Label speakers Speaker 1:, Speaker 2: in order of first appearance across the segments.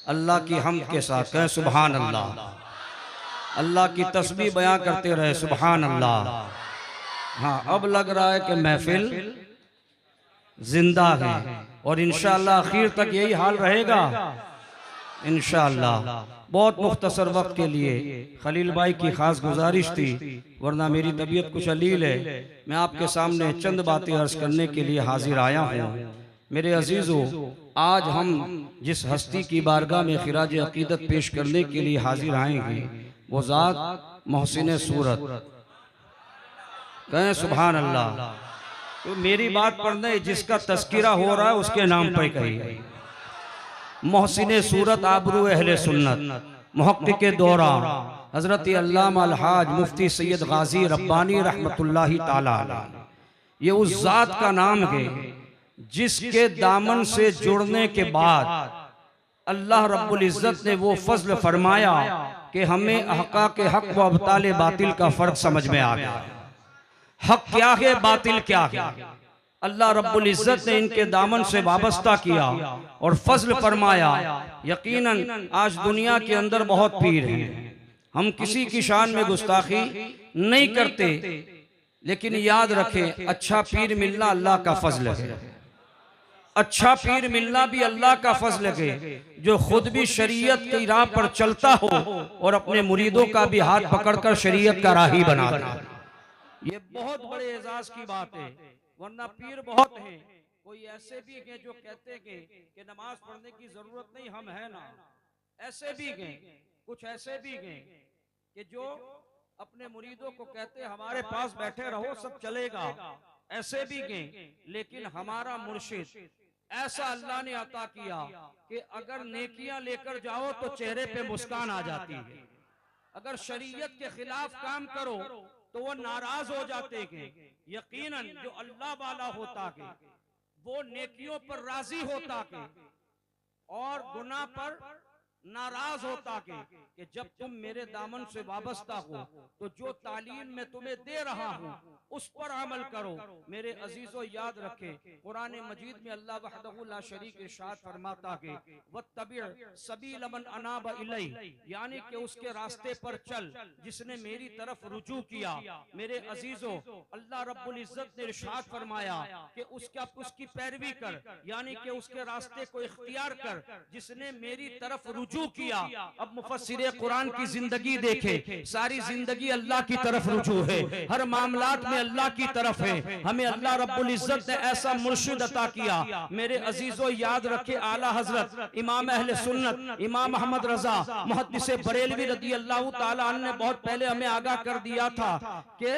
Speaker 1: अल्लाह की हम्द के साथ कहें सुभान अल्लाह। अल्लाह की तस्बीह बयां करते रहे सुभान अल्लाह। हाँ, अब लग रहा है कि महफिल जिंदा है और इंशाअल्लाह आखिर तक यही हाल रहेगा इंशाअल्लाह। बहुत मुख्तसर वक्त के लिए खलील भाई की खास गुजारिश थी, वरना मेरी तबीयत कुछ अलील है। मैं आपके सामने चंद बातें अर्ज करने के लिए हाजिर आया हूँ। मेरे अजीजों, आज हम जिस हस्ती की बारगाह में खिराज अकीदत पेश करने के लिए हाजिर आए हैं वो ज़ात मोहसिन सूरत, कहें सुभान अल्लाह। तो मेरी बात पढ़ने जिसका तस्किरा हो रहा है उसके नाम पर कही मोहसिन सूरत आबरू अहले सुन्नत मुहक्किक दौरा हजरत अल्लामा अलहाज मुफ्ती सैयद गाजी रब्बानी रहमतुल्लाहि ताला अलैह। ये उस जात का नाम है जिसके दामन से जुड़ने के बाद अल्लाह रब्बुल इज्जत ने वो फजल फरमाया कि हमें हक़ा के हक व अबताल बातिल का फर्क समझ में आ गया। हक क्या है, बातिल क्या है, अल्लाह रब्बुल इज्जत ने इनके दामन से वाबस्ता किया और फजल फरमाया। यकीनन आज दुनिया के अंदर बहुत पीर हैं, हम किसी की शान में गुस्ताखी नहीं करते, लेकिन याद रखें अच्छा पीर मिलना अल्लाह का फजल है। अच्छा पीर मिलना भी अल्लाह का फजल है, जो खुद भी शरीयत की राह पर चलता हो और अपने मुरीदों का भी हाथ पकड़कर शरीयत का राही बना दे। ये बहुत बड़े एजाज की बात है, वरना पीर बहुत हैं। कोई ऐसे भी हैं जो कहते हैं कि नमाज पढ़ने की जरूरत नहीं, हम है ना। ऐसे भी हैं, कुछ ऐसे भी हैं कि जो अपने मुरीदों को कहते हैं हमारे पास बैठे रहो सब चलेगा। ऐसे भी हैं, लेकिन हमारा मुर्शिद ऐसा अल्लाह ने अता किया कि अगर नेकियां लेकर जाओ तो चेहरे पे मुस्कान आ जाती है, अगर शरीयत के खिलाफ काम करो तो वो नाराज हो जाते हैं। यकीनन जो अल्लाह वाला होता है वो नेकियों पर राजी होता है और गुनाह पर नाराज होता है कि जब तुम मेरे दामन से वाबस्ता हो तो जो तालीम मैं तुम्हें दे रहा हूँ उस पर अमल करो। मेरे अजीजों, याद रखें कुरान मजीद में अल्लाह वहदहु ला शरीक इरशाद फरमाता है वत्तबि' सबील मन अनाब इलैहि, यानी कि उसके रास्ते पर चल जिसने मेरी तरफ रुजू किया। मेरे अजीजों, अल्लाह रब्बुल इज्जत ने इरशाद फरमाया कि उसकी पैरवी कर, यानी कि उसके रास्ते को इख्तियार कर जिसने मेरी तरफ रुजू किया। अब मुफस्सिरे कुरान की जिंदगी देखे, सारी जिंदगी अल्लाह की तरफ रुजू है, हर मामलात में अल्लाह की तरफ है। हमें अल्लाह रब्बुल इज्जत ने ऐसा मुर्शिद अता किया। मेरे अजीजों, याद रखे आला हजरत इमाम अहले सुन्नत इमाम अहमद रजा मुहद्दिस बरेलवी रदी अल्लाह ताला अन्हु ने बहुत पहले हमें आगाह कर दिया था कि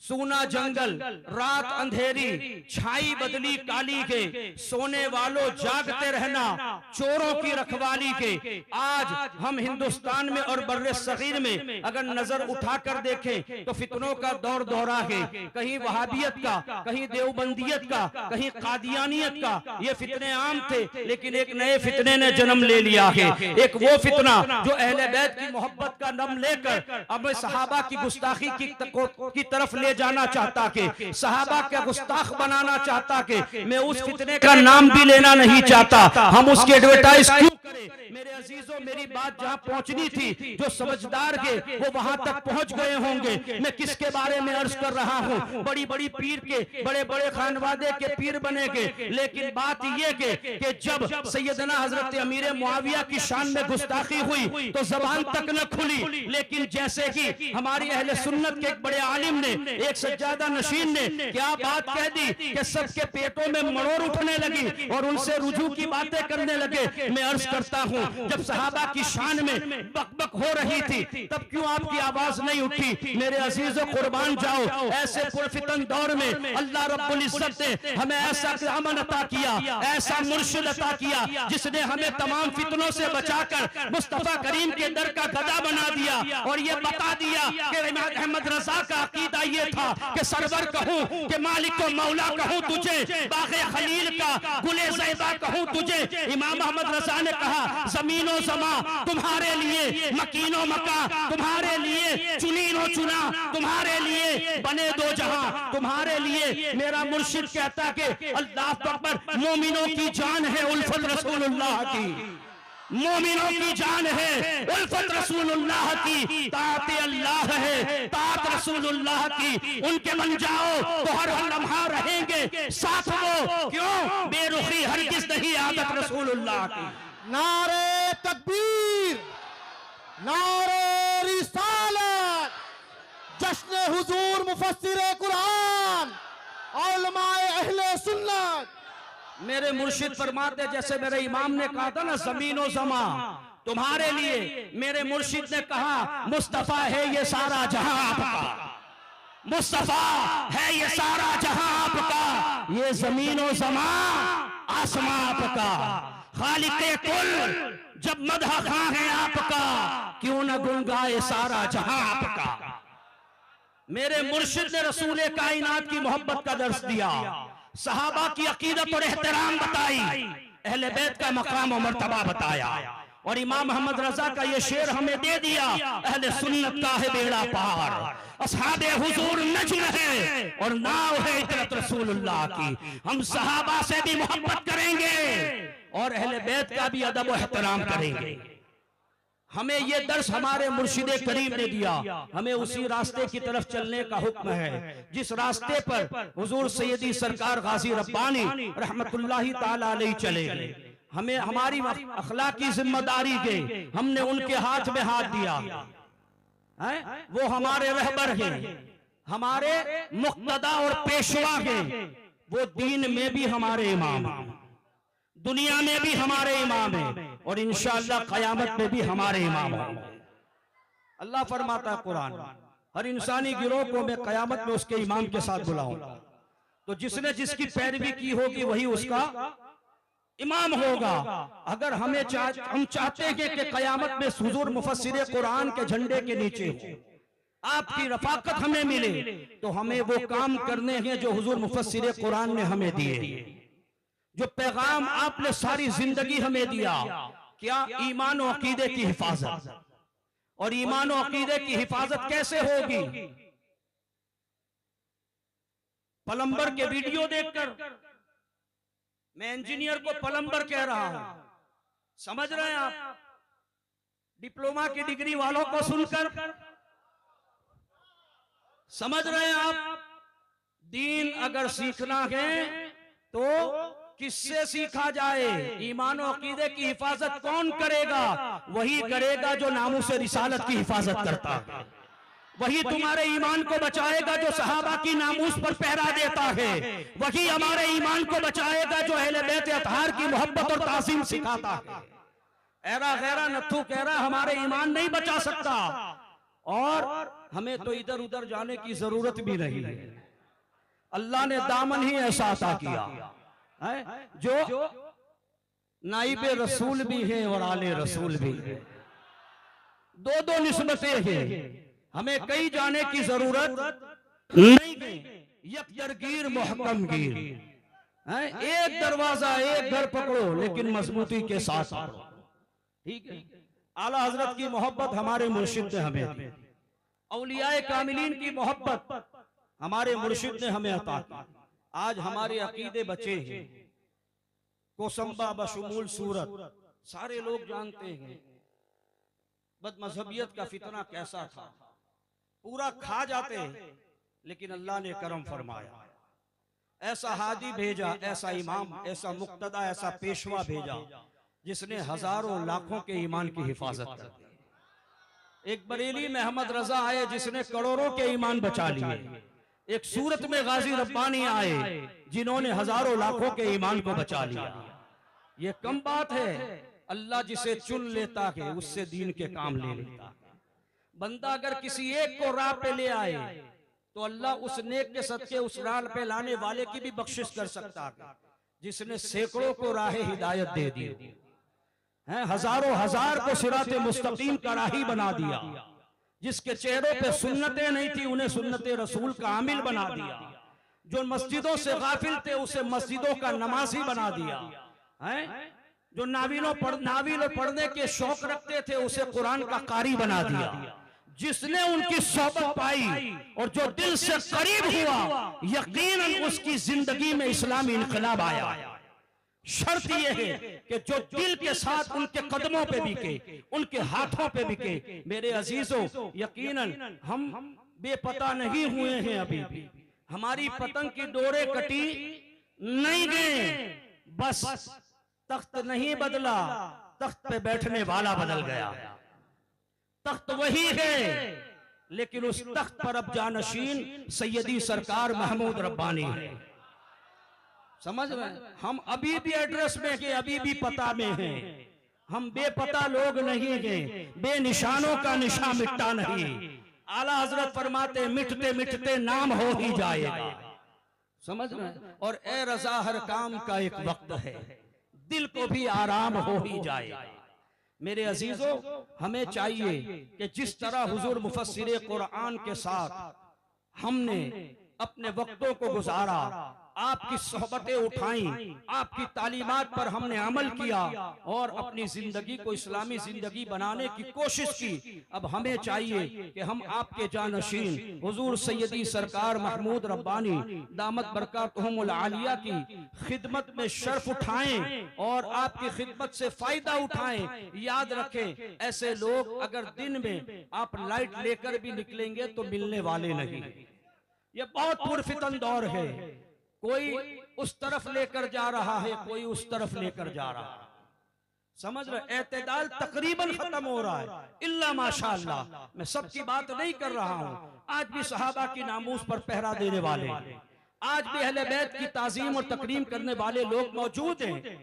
Speaker 1: सूना जंगल रात अंधेरी छाई बदली काली के, सोने वालों जागते रहना चोरों की रखवाली के। आज हम हिंदुस्तान में और बर्रे सगीर में अगर नजर उठाकर देखें तो फितनों का दौर दौरा है, कहीं वहाबियत का, कहीं देवबंदियत का, कहीं कादियानियत का। ये फितने आम थे, लेकिन एक नए फितने ने जन्म ले लिया है। एक वो फितना जो अहले बैत की मोहब्बत का नाम लेकर अब सहाबा की गुस्ताखी की तरफ ले जाना चाहता के, सहाबा का गुस्ताख बनाना चाहता के। मैं उस फितने का नाम भी लेना नहीं चाहता, हम उसके एडवर्टाइज क्यों करें। मेरे अजीजों, मेरी बात जहां पहुंचनी थी, जो समझदार के वो वहां तक पहुंच गए होंगे। मैं किसके बारे में अर्ज कर रहा हूं, बड़ी बड़ी पीर के, बड़े बड़े खानवादे के पीर बनेंगे, लेकिन बात ये कि जब सैयदना हजरत अमीर मुआविया की शान में गुस्ताखी हुई तो जबान तक न खुली। लेकिन जैसे कि हमारी अहले सुन्नत के एक बड़े आलिम ने, एक सज्जादा नशीन ने क्या बात कह दी कि सबके पेटों में मरोड़ उठने लगी और उनसे रुजू की बातें करने लगे। मैं अर्ज करता हूं, जब सहाबा की शान में बकबक हो रही थी तब क्यों आपकी आवाज नहीं उठी। मेरे अजीजों, कुर्बान जाओ, ऐसे पुरफितन दौर में अल्लाह रब्बुल इज्जत ने हमें ऐसा अमन अता किया, ऐसा मुर्शिद अता किया जिसने हमें तमाम फितनों से बचाकर मुस्तफा करीम के दर का गदा बना दिया और ये बता दिया कि इमाम अहमद रजा का अकीदा ये था कि सरवर कहूं कि मालिक व मौला कहूं तुझे, बाग़े खलील का गुले ज़ैबा कहूं तुझे। इमाम अहमद रजा ने कहा जमीनो जमा तुम्हारे लिए, मकीनो मका तुम्हारे लिए, चुनीनो चुना तुम्हारे लिए, बने दो जहां तुम्हारे लिए। मेरा मुर्शिद कहता कि अल्लाह अकबर, मोमिनों की जान है उल्फत रसूलुल्लाह की। मोमिनों की जान है, उल्फत रसूलुल्लाह की, ताअत अल्लाह है, ताअत रसूलुल्लाह की। उनके बन जाओ तो हर लम्हा रहेंगे साथ वो, क्यों? बेरुखी हरगिज़ नहीं आदत रसूलुल्लाह की।
Speaker 2: नारे तकबीर, नारे रिसालत, जश्न हुजूर मुफस्सिर कुरान, उलमाए अहले सुन्नत।
Speaker 1: मेरे मुर्शिद फरमाते, जैसे मेरे इमाम ने कहा था ना, ज़मीनो ज़मा तुम्हारे लिए, मेरे मुर्शिद ने कहा मुस्तफा है ये सारा जहां आपका, मुस्तफा है ये सारा जहां आपका, ये ज़मीनो ज़मा आसमां आपका। खालिक़े कुल जब मदह खां है आपका, क्यों न गुनगाए सारा जहां आपका। मेरे मुर्शिद ने रसूल कायनात की मोहब्बत का दर्स दिया, सहाबा की अकीदत और एहतराम बताई, अहले बैत का मकाम और मर्तबा बताया, और इमाम मोहम्मद रजा का ये शेर हमें दे दिया, अहले सुन्नत का है बेड़ा पार, असहाबे हुजूर नज्म है और नाव है इतरत रसूलुल्लाह की। हम सहाबा से भी मोहब्बत करेंगे और अहले बैत का भी अदब और एहतराम करेंगे। हमें ये दर्स हमारे मुर्शिद करीम ने दिया, हमें उसी रास्ते की तरफ चलने का हुक्म है जिस रास्ते पर हुजूर सैयदी सरकार गाजी रब्बानी रहमतुल्लाहि ताला अलैहि चले। हमें हमारी अखलाकी जिम्मेदारी के, हमने उनके हाथ में हाथ दिया है, वो हमारे रहबर हैं, हमारे मुक्तदा और पेशवा हैं, वो दीन में भी हमारे इमाम हैं, दुनिया में भी हमारे इमाम हैं और इंशाअल्लाह क़यामत में भी हमारे इमाम होंगे। अल्लाह फरमाता है कुरान, हर इंसानी गिरोह को मैं क़यामत में उसके इमाम के साथ बुलाऊंगा, तो जिसने जिसकी पैरवी की होगी वही उसका इमाम होगा। अगर हम चाहते हैं कि क़यामत में हुजूर मुफस्सिर कुरान के झंडे के नीचे हो, आपकी रफाकत हमें मिले, तो हमें वो काम करने हैं जो हुजूर मुफस्सिर कुरान ने हमें दिए, जो पैगाम आपने सारी जिंदगी हमें दिया। क्या? ईमान और अकीदे की हिफाजत। और ईमान और अकीदे की हिफाजत कैसे होगी? प्लम्बर के वीडियो देखकर, मैं इंजीनियर को प्लम्बर कह रहा हूं, समझ रहे हैं आप? डिप्लोमा की डिग्री वालों को सुनकर समझ रहे हैं आप? दीन अगर सीखना है तो किससे सीखा जाए? ईमान और अकीदे की हिफाजत कौन करेगा? वही करेगा जो नामूस रिसालत की हिफाजत करता है, वही तुम्हारे ईमान को बचाएगा जो सहाबा की नामूस पर पहरा देता है, वही हमारे ईमान को बचाएगा जो अहले बैत अतहार की मोहब्बत और ताज़ीम सिखाता है। ऐरा गैरा नत्थू कह रहा हमारे ईमान नहीं बचा सकता, और हमें तो इधर उधर जाने की जरूरत भी नहीं है। अल्लाह ने दामन ही ऐसा अता किया है, जो नाइबे रसूल भी है और आले रसूल भी है, दो दो निस्बतें हैं, हमें कहीं जाने की जरूरत नहीं है। यकदरगीर मोहकम गिर, एक दरवाजा एक घर पकड़ो लेकिन मजबूती के साथ पकड़ो, ठीक है? आला हजरत की मोहब्बत हमारे मुर्शिद ने हमें दी, औलियाए कामिलीन की मोहब्बत हमारे मुर्शिद ने हमें अता की। आज हमारे अकीदे बचे हैं, कोसंबा बशमूल सूरत सारे लोग जानते हैं, बदमजहबियत का फितना कैसा था, पूरा खा जाते हैं, लेकिन अल्लाह ने करम फरमाया, ऐसा हादी भेजा, ऐसा इमाम, ऐसा मुक्तदा, ऐसा पेशवा भेजा जिसने हजारों लाखों के ईमान की हिफाजत कर दी। एक बरेली में अहमद रजा आए जिसने करोड़ों के ईमान बचा लिए, एक सूरत में गाजी रब्बानी आए जिन्होंने हजारों लाखों के ईमान को बचा लिया। ये कम बात है, अल्लाह जिसे चुन लेता है उससे दीन के काम ले लेता है। बंदा अगर किसी एक को राह पे ले आए तो अल्लाह उस नेक के सदके उस राह पे लाने वाले की भी बख्शिश कर सकता है, जिसने सैकड़ों को राह हिदायत दे दी है, हजारों हजार को सिराते मुस्तकीम का राही बना दिया, जिसके चेहरों पे सुन्नतें नहीं थी उन्हें सुन्नते रसूल का आमिल बना दिया, जो मस्जिदों से गाफिल थे उसे मस्जिदों का नमाजी बना दिया है, जो नाविल पढ़ने के शौक रखते थे उसे कुरान का कारी बना दिया। जिसने उनकी सोबत पाई और जो दिल से करीब हुआ, यकीनन उसकी जिंदगी में इस्लामी इनकलाब आया, शर्त यह है कि जो दिल के साथ उनके कदमों पे बिके, उनके हाथों पे बिके। मेरे अजीजों, यकीनन हम बेपता नहीं हुए हैं अभी भी। हमारी पतंग की डोरे कटी नहीं गए, बस तख्त नहीं बदला, तख्त पे बैठने वाला बदल गया। तख्त वही है, लेकिन उस तख्त पर अब जानशीन सैयदी सरकार महमूद रब्बानी है। समझ रहे हैं? हम अभी भी एड्रेस में हैं, अभी भी पता में हैं। हम बेपता लोग नहीं हैं, बेनिशानों का निशा मिटता नहीं। आला हजरत फरमाते मिटते मिटते नाम हो ही जाएगा। समझ रहे हैं? और ए रजा हर काम का एक वक्त है, दिल को भी आराम हो ही जाएगा। मेरे अजीजों, हमें चाहिए कि जिस तरह हुजूर मुफस्सिरे कुरान के साथ हमने अपने वक्तों को गुजारा, आपकी सोहबतें उठाई, आपकी तालीमात पर हमने अमल किया और अपनी जिंदगी को इस्लामी जिंदगी बनाने की कोशिश की। अब हमें चाहिए कि हम आपके जानशीन हुजूर सैयदी सरकार महमूद रब्बानी दामत बरकातुहुमुल आलिया की खिदमत में शर्फ उठाएं और आपकी खिदमत से फायदा उठाएं। याद रखें, ऐसे लोग अगर दिन में आप लाइट लेकर भी निकलेंगे तो मिलने वाले नहीं। ये बहुत पुरफितन दौर है, कोई उस तरफ लेकर जा रहा है, कोई उस तरफ लेकर जा रहा है। समझ रहे? एतदाल तकरीबन खत्म हो रहा है, इल्ला माशाअल्लाह। मैं सबकी बात नहीं कर रहा हूं। आज भी सहाबा की नामूस पर पहरा देने वाले, आज भी अहले बैत की ताजीम और तकरीम करने वाले लोग मौजूद हैं।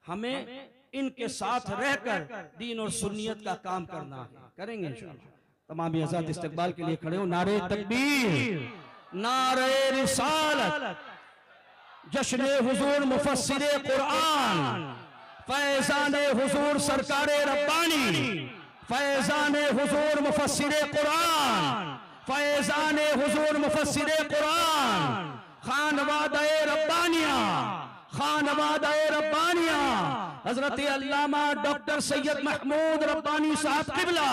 Speaker 1: हमें इनके साथ रहकर दीन और सुन्नियत का काम करना है, करेंगे इंशाअल्लाह। तमाम आजाद इस्तकबाल के लिए खड़े हो। नारे तकबीर, नारे रिसालत, जश्न हुजूर मुफस्सिरे कुरान, फैजाने हुजूर सरकारे रब्बानी, फैजाने हुजूर मुफस्सिरे कुरान, फैजाने हुजूर मुफस्सिरे कुरान, खानवादाए रब्बानिया, खानवादाए रब्बानिया, हजरत अल्लामा डॉक्टर सैयद महमूद रब्बानी साहब किबला,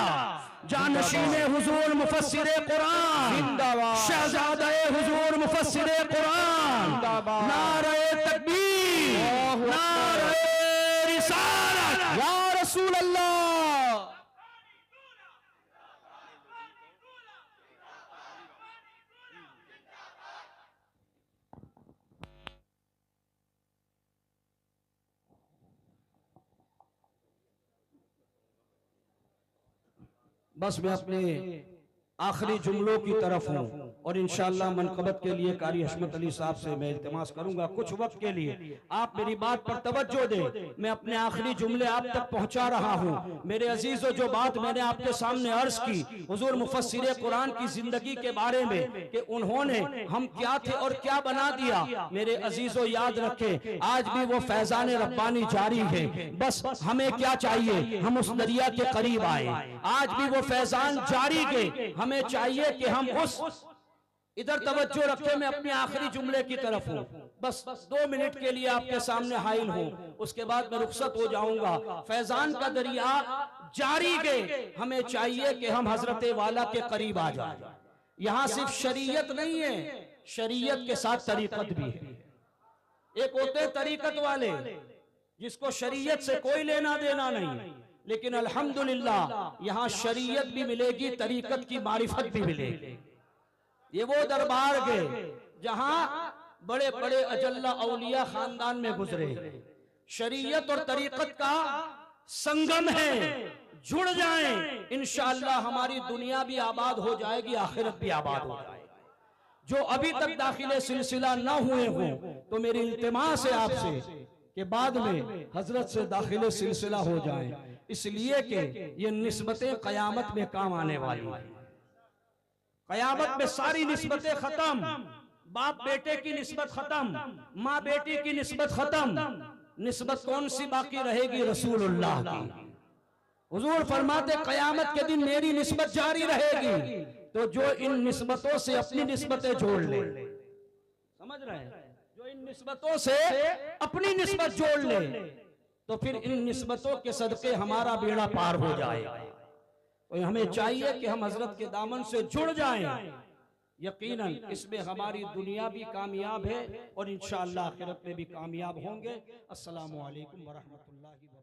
Speaker 1: जानशीन हुजूर मुफस्सिरे कुरान, शहजादाए हुजूर मुफस्सिरे कुरान, नारे तकबीर, नारे रिसालत, या रसूल अल्लाह। बस मैं अपने आखिरी जुमलों की तरफ हूँ और इंशाअल्लाह मनकबत के लिए कारी हशमत अली साहब से मैं इल्तिमास करूंगा कुछ वक्त के लिए आप मेरी बात पर तवज्जो दें। मैं अपने आखिरी जुमले आप तक पहुंचा रहा हूं। मेरे अजीजों, जो बात मैंने आपके सामने अर्ज की हुजूर मुफस्सिरे कुरान की जिंदगी के बारे में कि उन्होंने हम क्या थे और क्या बना दिया, मेरे अजीजों याद रखें, आज भी वो फैजान रब्बानी जारी है। बस हमें क्या चाहिए, हम उस दरिया के करीब आए। आज भी वो फैजान जारी के, हमें चाहिए कि हम उस इधर तवज्जो रखें। मैं अपने आखिरी जुमले की तरफ हूं, बस 2 मिनट के लिए आपके सामने हाइल हूं, उसके बाद मैं रुखसत हो जाऊंगा। फैजान का दरिया जारी गए, हमें चाहिए कि हम हजरत वाला के करीब आ जाएं। यहां सिर्फ शरीयत नहीं है, शरीयत के साथ तरीकत भी है। एक होते तरीकत वाले जिसको शरीयत से कोई लेना देना नहीं, लेकिन अल्हम्दुलिल्लाह यहां शरीयत भी मिलेगी, तरीकत की मारिफत भी मिलेगी। ये वो दरबार गए जहां बड़े बड़े अजल्ला औलिया खानदान में गुजरे। शरीयत और तरीकत का संगम है, जुड़ जाएं, इंशाअल्लाह हमारी दुनिया भी आबाद हो जाएगी, आखिरत भी आबाद हो जाएगी। जो अभी तक दाखिले सिलसिला न हुए हों तो मेरी इल्तिमास है आपसे कि बाद में हजरत से दाखिले सिलसिला हो जाए, इसलिए कि ये निस्बतें कयामत में काम आने वाली है। कयामत में सारी निस्बतें खत्म, बाप बेटे की निस्बत खत्म, माँ बेटी की निस्बत खत्म, निस्बत कौन सी बाकी रहेगी, रसूलुल्लाह की। हुजूर फरमाते कयामत के दिन मेरी निस्बत जारी रहेगी, तो जो इन निस्बतों से अपनी निस्बतें जोड़ ले, समझ रहे हैं, जो इन निस्बतों से अपनी निस्बत जोड़ ले, तो फिर इन निस्बतों के सदके हमारा बेड़ा पार हो जाएगा। तो हमें चाहिए कि हम हजरत के दामन से जुड़ जाएं। यकीनन इसमें हमारी दुनिया भी कामयाब है और इंशाअल्लाह आखिरत में भी कामयाब होंगे। अस्सलामु अलैकुम व रहमतुल्लाहि व बरकातहू।